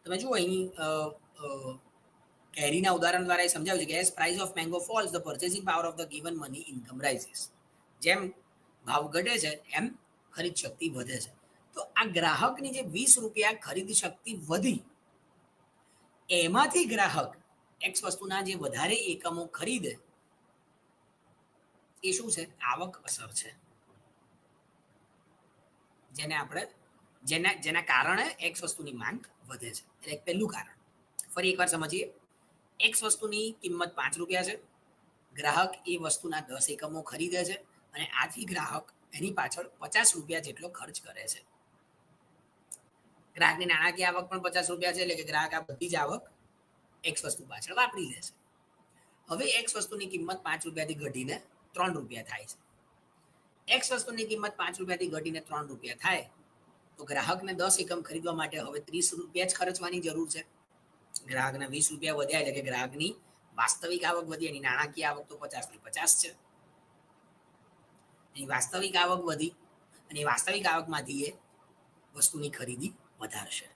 તમે જુઓ અહીં કેરીના ઉદાહરણ દ્વારા એ સમજાવ્યું છે કે as price of mango false the purchasing power of the given money income rises. જેમ ભાવ ઘટે છે એમ ખરીદ શક્તિ વધે છે. તો આ ગ્રાહકની જે 20 રૂપિયા ખરીદ શક્તિ વધી, એમાંથી ગ્રાહક એક્સ વસ્તુના જે વધારે એકમો ખરીદે, એ શું છે? આવક અસર છે. જેના કારણે એક્સ વસ્તુની માંગ વધે છે. એટલે પહેલું કારણ. ફરી એકવાર સમજીએ. એક્સ વસ્તુની કિંમત 5 રૂપિયા છે, ગ્રાહક એ વસ્તુના 10 એકમો ખરીદે છે અને આથી ગ્રાહક એની પાછળ 50 રૂપિયા જેટલો ખર્ચ કરે છે. ગ્રાહકની નાણાકીય આવક પણ 50 રૂપિયા છે, એટલે કે ગ્રાહક આ બધી જ આવક એક્સ વસ્તુ પાછળ વાપરી લે છે. હવે એક્સ વસ્તુની કિંમત 5 રૂપિયાથી ઘટીને 3 રૂપિયા થાય છે. એક્સ વસ્તુની કિંમત 5 રૂપિયાથી ઘટીને 3 રૂપિયા થાય તો ગ્રાહકને 10 એકમ ખરીદવા માટે હવે 30 રૂપિયા જ ખર્ચવાની જરૂર છે. ગ્રાહકના 20 રૂપિયા વધ્યા, એટલે કે ગ્રાહકની વાસ્તવિક આવક વધી. એની નાણાકીય આવક તો 50 થી 50 છે. એની વાસ્તવિક આવક વધી અને એ વાસ્તવિક આવકમાંથી એ વસ્તુની ખરીદી વધારશે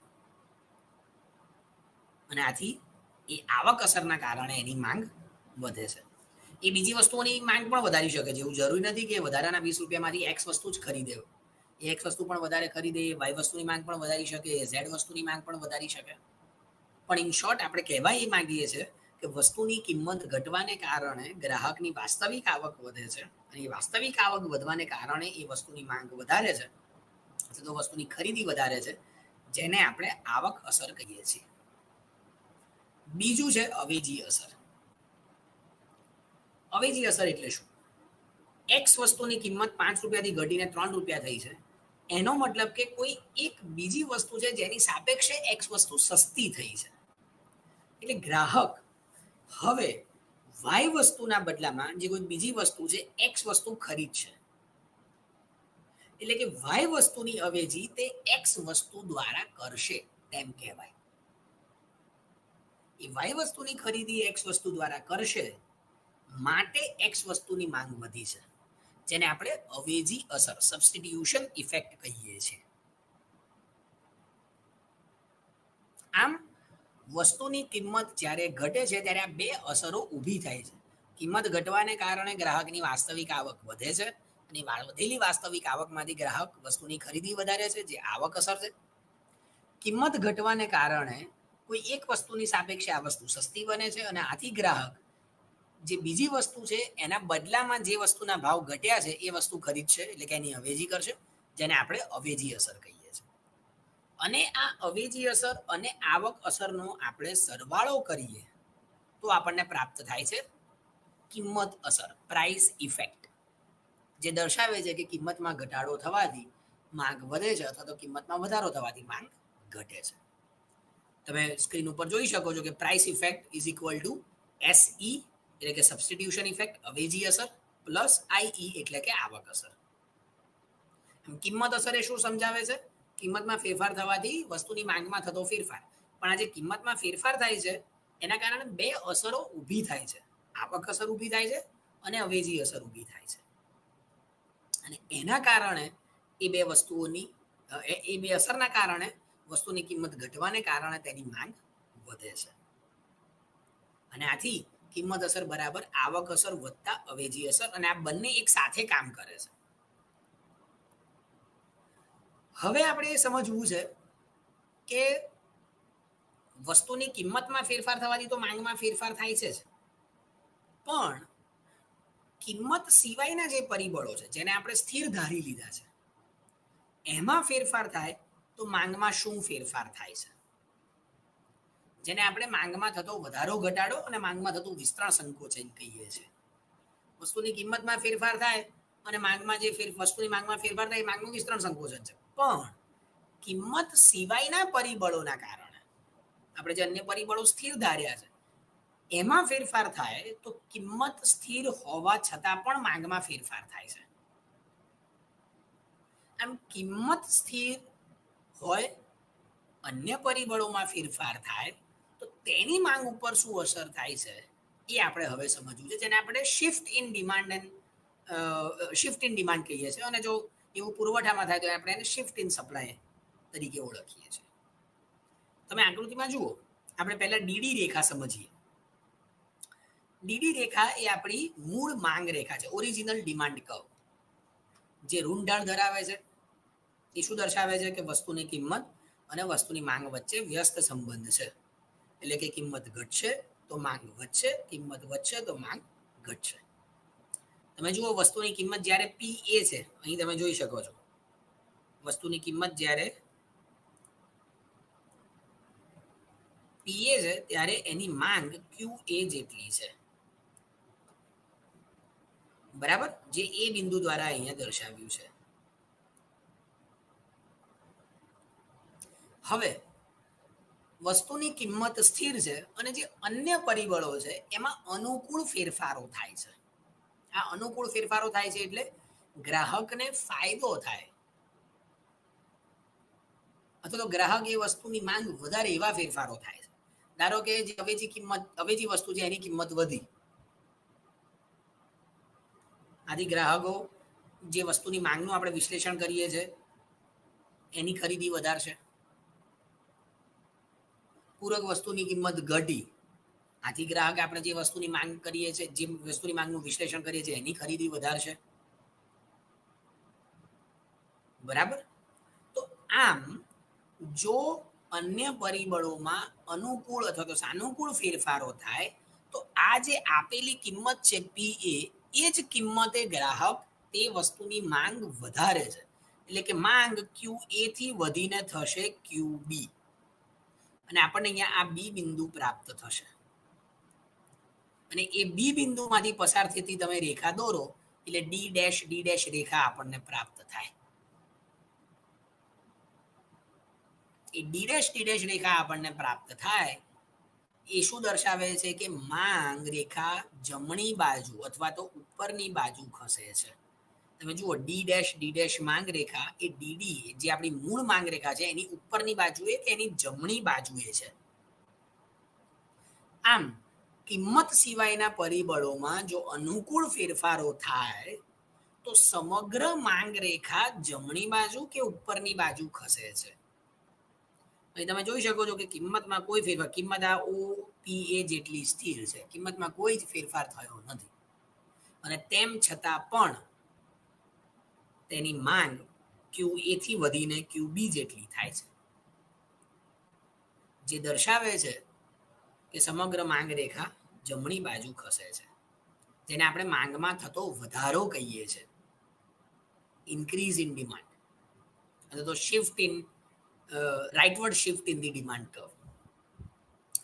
અને આથી એ આવક અસરના કારણે એની માંગ વધે છે. એ બીજી વસ્તુઓની માંગ પણ વધારી શકે છે. એવું જરૂરી નથી કે વધારાના 20 રૂપિયામાંથી એક્સ વસ્તુ જ ખરીદે. એ એક્સ વસ્તુ પણ વધારે ખરીદે, વાય વસ્તુની માંગ પણ વધારી શકે, ઝેડ વસ્તુની માંગ પણ વધારી શકે. પણ ઇન શોર્ટ આપણે કહેવા એ માંગીએ છીએ કે વસ્તુની કિંમત ઘટવાને કારણે ગ્રાહકની વાસ્તવિક આવક વધે છે અને એ વાસ્તવિક આવક વધવાને કારણે એ વસ્તુની માંગ વધારે છે, અથવા તો વસ્તુની ખરીદી વધારે છે, જેને આપણે આવક અસર કહીએ છીએ. બીજું છે અવેજી અસર. અવેજી અસર એટલે શું? એક્સ વસ્તુની કિંમત 5 રૂપિયાથી ઘટીને 3 રૂપિયા થઈ છે. એનો મતલબ કે કોઈ એક બીજી વસ્તુ છે જેની સાપેક્ષે એક્સ વસ્તુ સસ્તી થઈ છે. એટલે ગ્રાહક હવે વાય વસ્તુના બદલામાં જે કોઈ બીજી વસ્તુ છે એક્સ વસ્તુ ખરીદશે. એટલે કે વાય વસ્તુની અવેજી તે એક્સ વસ્તુ દ્વારા કરશે તેમ કહેવાય. એ વાય વસ્તુની ખરીદી એક્સ વસ્તુ દ્વારા કરશે, માટે એક્સ વસ્તુની માંગ વધી છે, જેને આપણે અવેજી અસર, સબસ્ટિટ્યુશન ઇફેક્ટ કહીએ છીએ. આમ વસ્તુની કિંમત જ્યારે ઘટે છે ત્યારે આ બે અસરો ઊભી થાય છે. કિંમત ઘટવાને કારણે ગ્રાહકની વાસ્તવિક આવક વધે છે અને વધેલી વાસ્તવિક આવકમાંથી ગ્રાહક વસ્તુની ખરીદી વધારે છે, જે આવક અસર છે. કિંમત ઘટવાને કારણે કોઈ એક વસ્તુની સાપેક્ષે આ વસ્તુ સસ્તી બને છે અને આથી ગ્રાહક જે બીજી વસ્તુ છે એના બદલામાં જે વસ્તુના ભાવ ઘટ્યા છે એ વસ્તુ ખરીદશે, એટલે કે એની અવેજી કરશે, જેને આપણે અવેજી અસર કહીએ છીએ. અને આ અવેજી અસર અને આવક અસરનો આપણે સરવાળો કરીએ તો આપણને પ્રાપ્ત થાય છે કિંમત અસર, પ્રાઇસ ઇફેક્ટ, જે દર્શાવે છે કે કિંમતમાં ઘટાડો થવાથી માંગ વધે છે અથવા તો કિંમતમાં વધારો થવાથી માંગ ઘટે છે. તમે સ્ક્રીન ઉપર જોઈ શકો છો કે price effect is equal to SE એટલે કે સબસ્ટિટ્યુશન ઇફેક્ટ, અવેજી અસર, પ્લસ IE એટલે કે આવક અસર. કિંમત અસર એ શું સમજાવે છે કિંમતમાં ફેરફાર થવાથી વસ્તુની માંગમાં થતો ફેરફાર. પણ આ જે કિંમતમાં ફેરફાર થાય છે એના કારણે બે અસરો ઊભી થાય છે. આવક અસર ઊભી થાય છે અને અવેજી અસર ઊભી થાય છે. અને એના કારણે એ બે વસ્તુઓની એ બે અસરના કારણે વસ્તુની કિંમત ઘટવાને કારણે તેની માંગ વધે છે. અને આથી કિંમત અસર બરાબર આવક અસર વત્તા અવેજી અસર, અને આ બંને એક સાથે કામ કરે છે. હવે આપણે એ સમજવું છે કે વસ્તુની કિંમતમાં ફેરફાર થવાથી તો માંગમાં ફેરફાર થાય છે જ, પણ કિંમત સિવાયના જે પરિબળો છે જેને આપણે સ્થિર ધારી લીધા છે એમાં ફેરફાર થાય તો માંગમાં શું ફેરફાર થાય છે, જેને આપણે માંગમાં થતો વધારો ઘટાડો અને માંગમાં થતું વિસ્તરણ સંકોચન કહીએ છીએ. વસ્તુની કિંમતમાં ફેરફાર થાય અને માંગમાં જે વસ્તુની માંગમાં ફેરફાર થાય એ માંગનું વિસ્તરણ સંકોચન છે. પણ કિંમત સિવાયના પરિબળોના કારણે આપણે જે અન્ય પરિબળો સ્થિર ધાર્યા છે એમાં ફેરફાર થાય તો કિંમત સ્થિર હોવા છતાં પણ માંગમાં ફેરફાર થાય છે. આમ કિંમત સ્થિર હોય, અન્ય પરિબળોમાં ફેરફાર થાય તો તેની માંગ ઉપર શું અસર થાય છે એ આપણે હવે સમજવું છે, જેને આપણે શિફ્ટ ઇન ડિમાન્ડ કહીએ છીએ. અને જો એવું પુરવઠામાં થાય તો આપણે એને શિફ્ટ ઇન સપ્લાય તરીકે ઓળખીએ છીએ. તમે આકૃતિમાં જુઓ, આપણે પહેલા ડીડી રેખા સમજીએ. ડીડી રેખા એ આપણી મૂળ માંગ રેખા છે, ઓરિજિનલ ડિમાન્ડ કર્વ. જે ઋણ ઢાળ ધરાવે છે એ શું દર્શાવે છે કે વસ્તુની કિંમત અને વસ્તુની માંગ વચ્ચે વ્યસ્ત સંબંધ છે. એટલે કે કિંમત ઘટશે તો માંગ વધશે, કિંમત વધશે તો માંગ ઘટશે. તમે જુઓ, વસ્તુની કિંમત જ્યારે પી એ છે, અહીં તમે જોઈ શકો છો વસ્તુની કિંમત જ્યારે પી એ છે ત્યારે એની માંગ ક્યુ એ જેટલી છે, બરાબર, જે એ બિંદુ દ્વારા અહીંયા દર્શાવ્યું છે. હવે વસ્તુની કિંમત સ્થિર છે અને જે અન્ય પરિબળો છે એમાં અનુકૂળ ફેરફારો થાય છે. આ અનુકૂળ ફેરફારો થાય છે એટલે ગ્રાહકને ફાયદો થાય, અથવા તો ગ્રાહક એ વસ્તુની માંગ વધારે એવા ફેરફારો થાય છે. ધારો કે જે અવેજી વસ્તુ છે એની કિંમત વધી, આથી ગ્રાહકો જે વસ્તુની માંગનું આપણે વિશ્લેષણ કરીએ છીએ એની ખરીદી વધારશે. પૂરક વસ્તુની કિંમત ઘટી, આથી ગ્રાહક આપણે જે વસ્તુની માંગ કરીએ છીએ, જે વસ્તુની માંગનું વિશ્લેષણ કરીએ છીએ એની ખરીદી વધારશે. બરાબર. તો આમ જો અન્ય પરિબળોમાં અનુકૂળ અથવા તો સાનુકૂળ ફેરફારો થાય તો આ જે આપેલી કિંમત છે પી એ જ કિંમતે ગ્રાહક તે વસ્તુની માંગ વધારે છે. એટલે કે માંગ ક્યુ એ થી વધીને થશે ક્યુ બી, અને આપણને અહીંયા આ બી બિંદુ પ્રાપ્ત થશે. અને એ બી બિંદુમાંથી પસાર થતી તમે રેખા દોરો એટલે ડી ડેશ રેખા આપણને પ્રાપ્ત થાય. એ ડી ડેશ રેખા આપણને પ્રાપ્ત થાય એ શું દર્શાવે છે કે માંગ રેખા જમણી બાજુ અથવા તો ઉપરની બાજુ ખસે છે. તમે જુઓ ડી ડેશ માંગ રેખા એ ડીડી જે આપણી મૂળ માંગ રેખા છે એની ઉપરની બાજુએ કે એની જમણી બાજુએ છે. આમ કિંમત સિવાયના પરિબળોમાં જો અનુકૂળ ફેરફારો થાય તો સમગ્ર માંગ રેખા જમણી બાજુ કે ઉપરની બાજુ ખસે છે. અહીં તમે જોઈ શકો છો કે કિંમતમાં કોઈ ફેરફાર, કિંમત આ ઓ પી એ જેટલી સ્થિર છે, કિંમતમાં કોઈ જ ફેરફાર થયો નથી, અને તેમ છતાં પણ તેની માંગ ક્યુ એ થી વધીને ક્યુ બી જેટલી થાય છે, જે દર્શાવે છે કે સમગ્ર માંગ રેખા જમણી બાજુ ખસે છે, જેને આપણે માંગમાં થતો વધારો કહીએ છીએ, ઇન્ક્રીઝ ઇન ડિમાન્ડ, અથવા તો shift in rightward shift in the demand curve.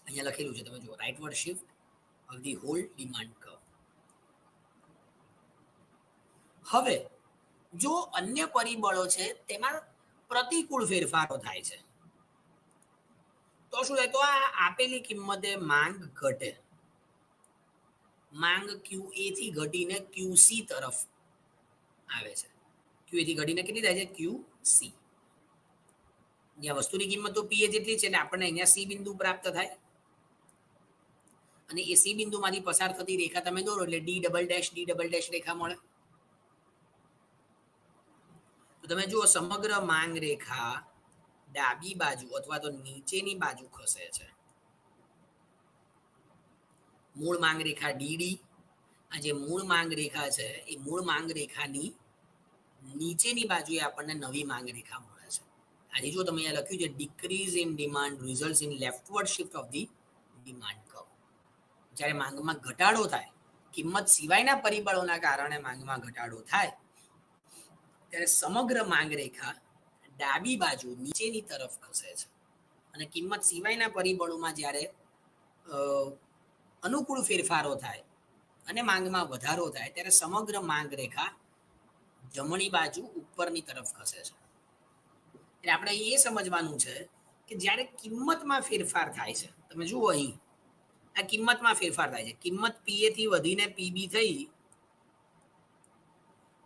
અહીંયા લખેલું છે, તમે જુઓ, rightward shift of the whole demand curve. હવે જો અન્ય પરિબળો છે તેમાં પ્રતિકૂળ ફેરફારો થાય છે તો શું થાય, તો આ આપેલી કિંમતે માંગ ઘટે, માંગ ક્યુ એ થી ઘટીને ક્યુ સી તરફ આવે છે. ક્યુ એ થી ઘટીને કેટલી થાય છે, ક્યુ સી. જ્યાં વસ્તુની કિંમત તો પી જેટલી છે એટલે આપણને અહીંયા સી બિંદુ પ્રાપ્ત થાય અને એ સી બિંદુમાંથી પસાર થતી રેખા તમે દોરો એટલે ડી ડબલ ડેશ રેખા મળે. તો તમે જુઓ સમગ્ર માંગ રેખા ડાબી બાજુ અથવા તો નીચેની બાજુ ખસે છે. મૂળ માંગ રેખા ડીડી, આ જે મૂળ માંગ રેખા છે એ મૂળ માંગ રેખાની નીચેની બાજુએ આપણને નવી માંગ રેખા મળે છે. આજે જો તમે અહીંયા લખ્યું છે decrease in demand results in leftward shift of the demand curve. જ્યારે માંગમાં ઘટાડો થાય, કિંમત સિવાયના પરિબળોના કારણે માંગમાં ઘટાડો થાય, ત્યારે સમગ્ર માંગ રેખા ડાબી બાજુ નીચેની તરફ ખસે છે અને કિંમત સિવાયના પરિબળોમાં જ્યારે અનુકૂળ ફેરફારો થાય અને માંગમાં વધારો થાય ત્યારે સમગ્ર માંગ રેખા જમણી બાજુ ઉપરની તરફ ખસે છે. એટલે આપણે એ સમજવાનું છે કે જ્યારે કિંમતમાં ફેરફાર થાય છે, તમે જુઓ અહીં આ કિંમતમાં ફેરફાર થાય છે, કિંમત પીએ થી વધીને પીબી થઈ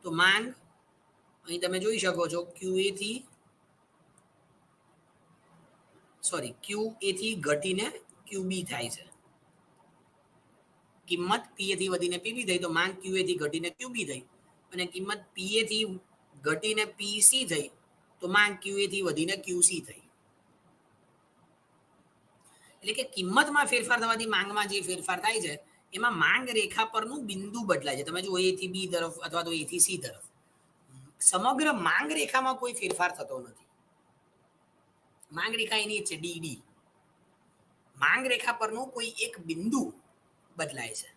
તો માંગ અહીં તમે જોઈ શકો છો ક્યુએ થી ઘટીને ક્યુબી થાય છે. કિંમત પીએ થી વધીને પીબી થઈ તો માંગ ક્યુએ થી ઘટીને ક્યુબી થઈ અને કિંમત પીએ થી ઘટીને પીસી થઈ તો માંગ ક્યુએ થી વધીને ક્યુસી થઈ. એટલે કે કિંમતમાં ફેરફાર થવાથી માંગમાં જે ફેરફાર થાય છે એમાં માંગ રેખા પરનું બિંદુ બદલાય છે. તમે જુઓ એ થી બી તરફ અથવા તો એ થી સી તરફ. સમગ્ર માંગ રેખામાં કોઈ ફેરફાર થતો નથી. માંગ રેખા એની છે ડીડી. માંગ રેખા પરનું કોઈ એક બિંદુ બદલાય છે.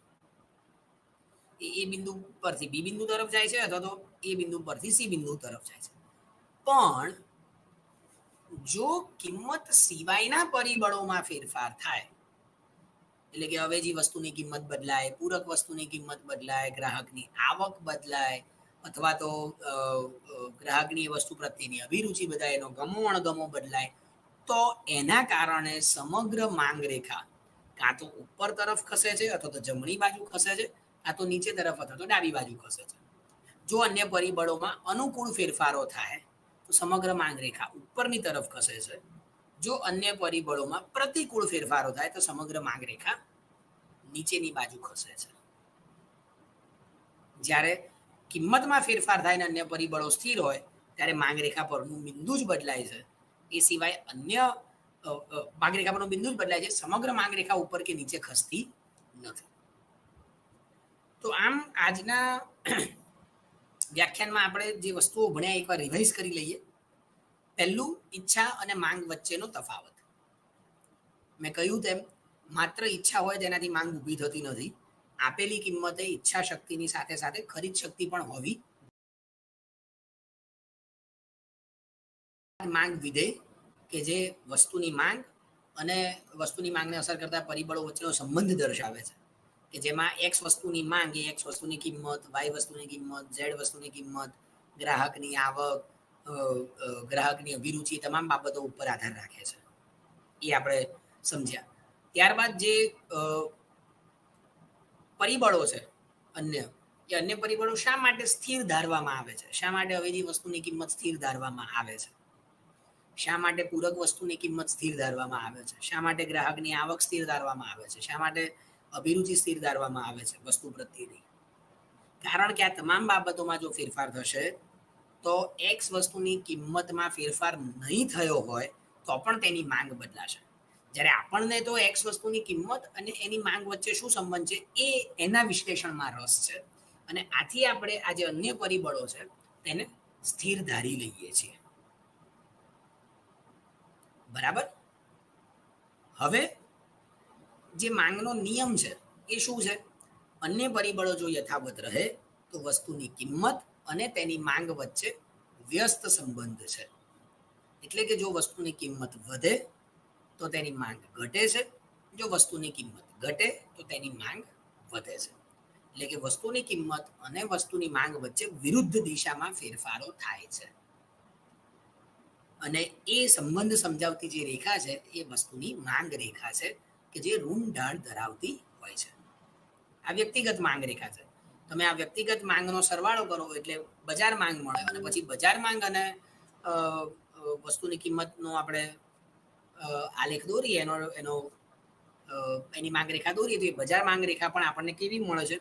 એ બિંદુ પરથી બી બિંદુ તરફ જાય છે અથવા તો એ બિંદુ પરથી સી બિંદુ તરફ જાય છે. પણ જો કિંમત સિવાયના પરિબળોમાં ફેરફાર થાય, એટલે કે અવેજી વસ્તુની કિંમત બદલાય, પૂરક વસ્તુની કિંમત બદલાય, ગ્રાહકની આવક બદલાય અથવા તો ગ્રાહકની વસ્તુ પ્રત્યેની અભિરુચિ બદલાય, એનો ગમો અણગમો બદલાય, તો એના કારણે સમગ્ર માંગ રેખા કાં તો ઉપર તરફ ખસે છે અથવા તો જમણી બાજુ ખસે છે, કાં તો નીચે તરફ અથવા તો ડાબી બાજુ ખસે છે. જો અન્ય પરિબળોમાં અનુકૂળ ફેરફારો થાય તો સમગ્ર માંગ રેખા ઉપરની તરફ ખસે છે. જો અન્ય પરિબળોમાં પ્રતિકૂળ ફેરફારો થાય તો સમગ્ર માંગ રેખા નીચેની બાજુ ખસે છે. જ્યારે કિંમતમાં ફેરફાર થાય અને અન્ય પરિબળો સ્થિર હોય ત્યારે માંગ રેખા પરનું બિંદુ જ બદલાય છે. એ સિવાય અન્ય માંગ રેખા પરનું બિંદુ જ બદલાય છે, સમગ્ર માંગ રેખા ઉપર કે નીચે ખસતી નથી. તો આમ આજના વ્યાખ્યાનમાં આપણે જે વસ્તુઓ ભણ્યા એકવાર રિવાઇઝ કરી લઈએ. પહેલું, ઈચ્છા અને માંગ વચ્ચેનો તફાવત. મેં કહ્યું તેમ માત્ર ઈચ્છા હોય તેનાથી માંગ ઊભી થતી નથી. આપેલી કિંમતે ઈચ્છા શક્તિની સાથે સાથે ખરીદ શક્તિ પણ હોવી. માંગ વિધેય કે જે વસ્તુની માંગ અને વસ્તુની માંગને અસર કરતા પરિબળો વચ્ચેનો સંબંધ દર્શાવે છે, કે જેમાં એક્સ વસ્તુની માંગ એ એક્સ વસ્તુની કિંમત, વાય વસ્તુની કિંમત, ઝેડ વસ્તુની કિંમત, ગ્રાહકની આવક, ગ્રાહકની અભિરુચિ તમામ બાબતો ઉપર આધાર રાખે છે. એ આપણે સમજ્યા. ત્યારબાદ જે પરિબળો છે અન્ય, એ અન્ય પરિબળો શા માટે સ્થિર ધારવામાં આવે છે, શા માટે અવેજી વસ્તુની કિંમત સ્થિર ધારવામાં આવે છે, શા માટે પૂરક વસ્તુની કિંમત સ્થિર ધારવામાં આવે છે, શા માટે ગ્રાહકની આવક સ્થિર ધારવામાં આવે છે, શા માટે અભિરુચિ સ્થિર ધારવામાં આવે છે વસ્તુ પ્રત્યેની. કારણ કે આ તમામ બાબતોમાં જો ફેરફાર થશે તો એક્સ વસ્તુની કિંમતમાં ફેરફાર નહીં થયો હોય તો પણ તેની માંગ બદલાશે. જ્યારે આપણને તો એક્સ વસ્તુની કિંમત અને એની માંગ વચ્ચે શું સંબંધ છે એ એના વિશ્લેષણમાં રસ છે અને આથી આપણે આ જે અન્ય પરિબળો છે તેને સ્થિર ધારી લઈએ છીએ. બરાબર. હવે જે માંગનો નિયમ છે એ શું છે? અન્ય પરિબળો જો યથાવત રહે તો વસ્તુની કિંમત અને તેની માંગ વચ્ચે વ્યસ્ત સંબંધ છે. એટલે કે જો વસ્તુની કિંમત વધે તો તેની માંગ ઘટે છે, જો વસ્તુની કિંમત ઘટે તો તેની માંગ વધે છે. એટલે કે વસ્તુની કિંમત અને વસ્તુની માંગ વચ્ચે વિરુદ્ધ દિશામાં ફેરફારો થાય છે અને એ સંબંધ સમજાવતી જે રેખા છે એ વસ્તુની માંગ રેખા છે કે જે ઋણ ઢાળ ધરાવતી હોય છે. આ વ્યક્તિગત માંગ રેખા છે. તમે આ વ્યક્તિગત માંગનો સરવાળો કરો એટલે બજાર માંગ મળે અને પછી બજાર માંગ અને વસ્તુની કિંમતનો આપણે આલેખ દોરીએ, એનો એની માંગ રેખા દોરીએ તો એ બજાર માંગ રેખા પણ આપણને કેવી મળે છે?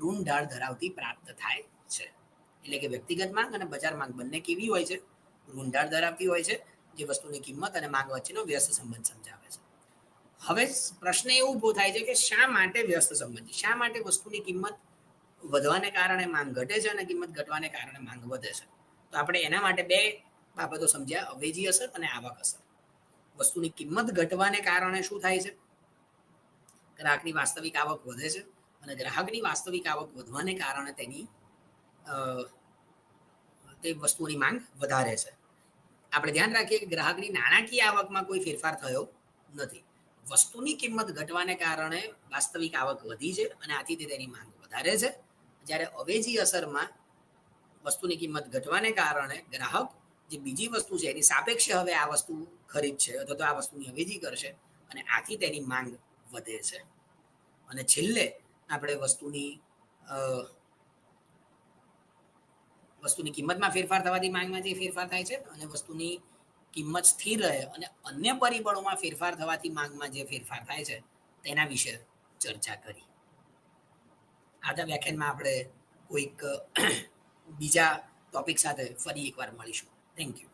ઋણ ઢાળ ધરાવતી પ્રાપ્ત થાય છે. એટલે કે વ્યક્તિગત માંગ અને બજાર માંગ બંને કેવી હોય છે? ઋણ ઢાળ ધરાવતી હોય છે, જે વસ્તુની કિંમત અને માંગ વચ્ચેનો વ્યસ્ત સંબંધ સમજાવે છે. હવે પ્રશ્ન એવું ઊભો થાય છે કે શા માટે વ્યસ્ત સંબંધ? શા માટે વસ્તુની કિંમત વધવાને કારણે માંગ ઘટે છે અને કિંમત ઘટવાને કારણે માંગ વધે છે? તો આપણે એના માટે બે બાબતો સમજ્યા, અવેજી અસર અને આવક અસર. વસ્તુની કિંમત ઘટવાને કારણે શું થાય છે? ગ્રાહકની વાસ્તવિક આવક વધે છે અને ગ્રાહકની વાસ્તવિક આવક વધવાને કારણે તે વસ્તુની માંગ વધારે છે. આપણે ધ્યાન રાખીએ કે ગ્રાહકની નાણાકીય આવકમાં કોઈ ફેરફાર થયો નથી. વસ્તુની કિંમત ઘટવાને કારણે વાસ્તવિક આવક વધી છે અને આથી તેની માંગ વધારે છે. જ્યારે અવેજી અસરમાં વસ્તુની કિંમત ઘટવાને કારણે ગ્રાહક જે બીજી વસ્તુ છે એની સાપેક્ષે હવે આ વસ્તુ ખરીદશે અથવા તો આ વસ્તુની અવેજી કરશે અને આથી તેની માંગ વધે છે. અને છેલ્લે આપણે વસ્તુની કિંમતમાં ફેરફાર થવાથી માંગમાં જે ફેરફાર થાય છે અને વસ્તુની કિંમત સ્થિર રહે અને અન્ય પરિબળોમાં ફેરફાર થવાથી માંગમાં જે ફેરફાર થાય છે તેના વિશે ચર્ચા કરી. આજના વ્યાખ્યાનમાં આપણે કોઈક બીજા ટોપિક સાથે ફરી એકવાર મળીશું. Thank you.